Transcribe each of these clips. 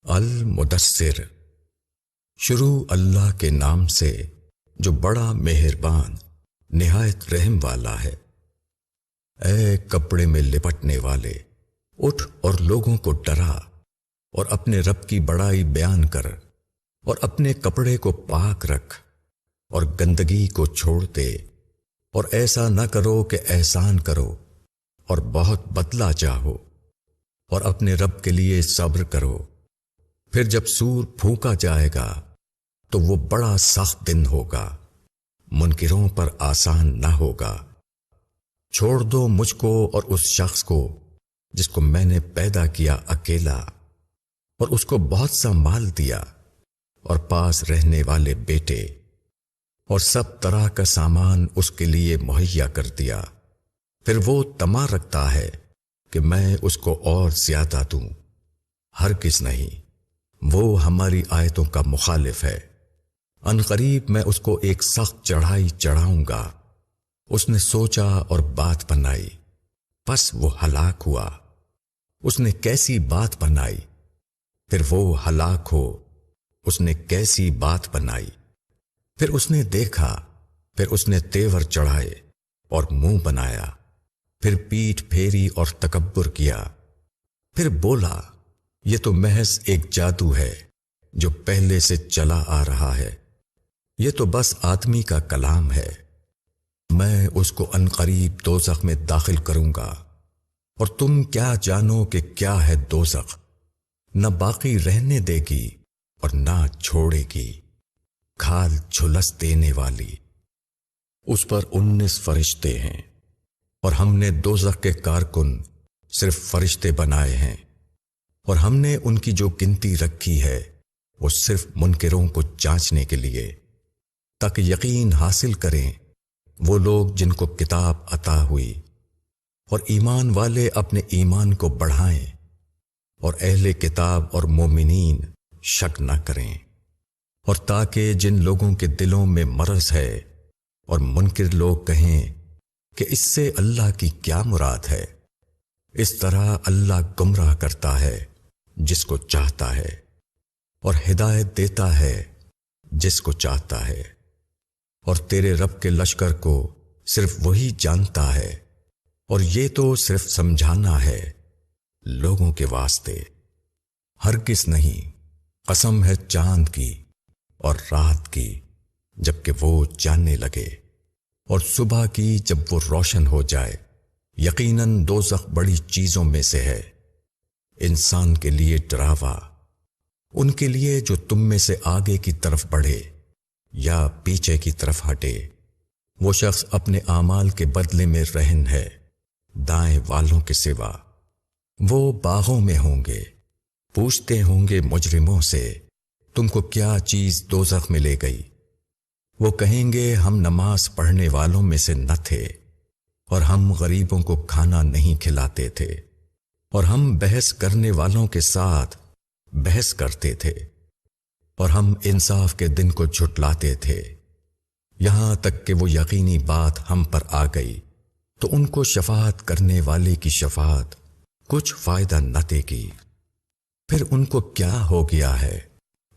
المدثر۔ شروع اللہ کے نام سے جو بڑا مہربان نہایت رحم والا ہے۔ اے کپڑے میں لپٹنے والے، اٹھ اور لوگوں کو ڈرا اور اپنے رب کی بڑائی بیان کر، اور اپنے کپڑے کو پاک رکھ اور گندگی کو چھوڑ دے، اور ایسا نہ کرو کہ احسان کرو اور بہت بدلہ چاہو، اور اپنے رب کے لیے صبر کرو۔ پھر جب سور پھونکا جائے گا تو وہ بڑا سخت دن ہوگا، منکروں پر آسان نہ ہوگا۔ چھوڑ دو مجھ کو اور اس شخص کو جس کو میں نے پیدا کیا اکیلا، اور اس کو بہت سا مال دیا اور پاس رہنے والے بیٹے، اور سب طرح کا سامان اس کے لیے مہیا کر دیا۔ پھر وہ طمع رکھتا ہے کہ میں اس کو اور زیادہ دوں۔ ہرگز نہیں، وہ ہماری آیتوں کا مخالف ہے۔ ان قریب میں اس کو ایک سخت چڑھائی چڑھاؤں گا۔ اس نے سوچا اور بات بنائی، پس وہ ہلاک ہوا۔ اس نے کیسی بات بنائی، پھر وہ ہلاک ہو۔ اس نے کیسی بات بنائی، پھر اس نے دیکھا، پھر اس نے تیور چڑھائے اور منہ بنایا، پھر پیٹھ پھیری اور تکبر کیا، پھر بولا یہ تو محض ایک جادو ہے جو پہلے سے چلا آ رہا ہے، یہ تو بس آدمی کا کلام ہے۔ میں اس کو عنقریب دوزخ میں داخل کروں گا، اور تم کیا جانو کہ کیا ہے دوزخ؟ نہ باقی رہنے دے گی اور نہ چھوڑے گی، کھال جھلس دینے والی۔ اس پر 19 فرشتے ہیں، اور ہم نے دوزخ کے کارکن صرف فرشتے بنائے ہیں، اور ہم نے ان کی جو گنتی رکھی ہے وہ صرف منکروں کو جانچنے کے لیے، تاکہ یقین حاصل کریں وہ لوگ جن کو کتاب عطا ہوئی، اور ایمان والے اپنے ایمان کو بڑھائیں، اور اہل کتاب اور مومنین شک نہ کریں، اور تاکہ جن لوگوں کے دلوں میں مرض ہے اور منکر لوگ کہیں کہ اس سے اللہ کی کیا مراد ہے۔ اس طرح اللہ گمراہ کرتا ہے جس کو چاہتا ہے، اور ہدایت دیتا ہے جس کو چاہتا ہے، اور تیرے رب کے لشکر کو صرف وہی جانتا ہے، اور یہ تو صرف سمجھانا ہے لوگوں کے واسطے۔ ہرگز نہیں، قسم ہے چاند کی اور رات کی جبکہ وہ جاننے لگے، اور صبح کی جب وہ روشن ہو جائے۔ یقیناً دوزخ بڑی چیزوں میں سے ہے، انسان کے لیے ڈراوا، ان کے لیے جو تم میں سے آگے کی طرف بڑھے یا پیچھے کی طرف ہٹے۔ وہ شخص اپنے اعمال کے بدلے میں رہن ہے، دائیں والوں کے سوا۔ وہ باغوں میں ہوں گے، پوچھتے ہوں گے مجرموں سے تم کو کیا چیز دوزخ میں لے گئی؟ وہ کہیں گے ہم نماز پڑھنے والوں میں سے نہ تھے، اور ہم غریبوں کو کھانا نہیں کھلاتے تھے، اور ہم بحث کرنے والوں کے ساتھ بحث کرتے تھے، اور ہم انصاف کے دن کو جھٹلاتے تھے، یہاں تک کہ وہ یقینی بات ہم پر آ گئی تو ان کو شفاعت کرنے والے کی شفاعت کچھ فائدہ نہ دے گی۔ پھر ان کو کیا ہو گیا ہے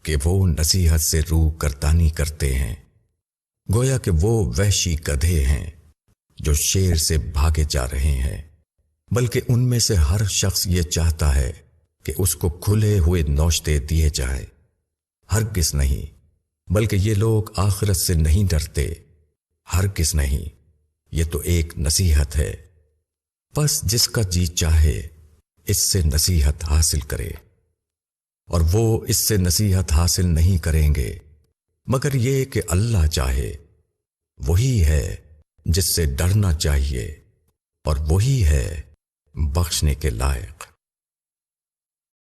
کہ وہ نصیحت سے روح گردانی کرتے ہیں، گویا کہ وہ وحشی گدھے ہیں جو شیر سے بھاگے جا رہے ہیں، بلکہ ان میں سے ہر شخص یہ چاہتا ہے کہ اس کو کھلے ہوئے نوشتے دیے جائیں۔ ہرگز نہیں، بلکہ یہ لوگ آخرت سے نہیں ڈرتے۔ ہرگز نہیں، یہ تو ایک نصیحت ہے، بس جس کا جی چاہے اس سے نصیحت حاصل کرے، اور وہ اس سے نصیحت حاصل نہیں کریں گے مگر یہ کہ اللہ چاہے۔ وہی ہے جس سے ڈرنا چاہیے، اور وہی ہے بخشنے کے لائق۔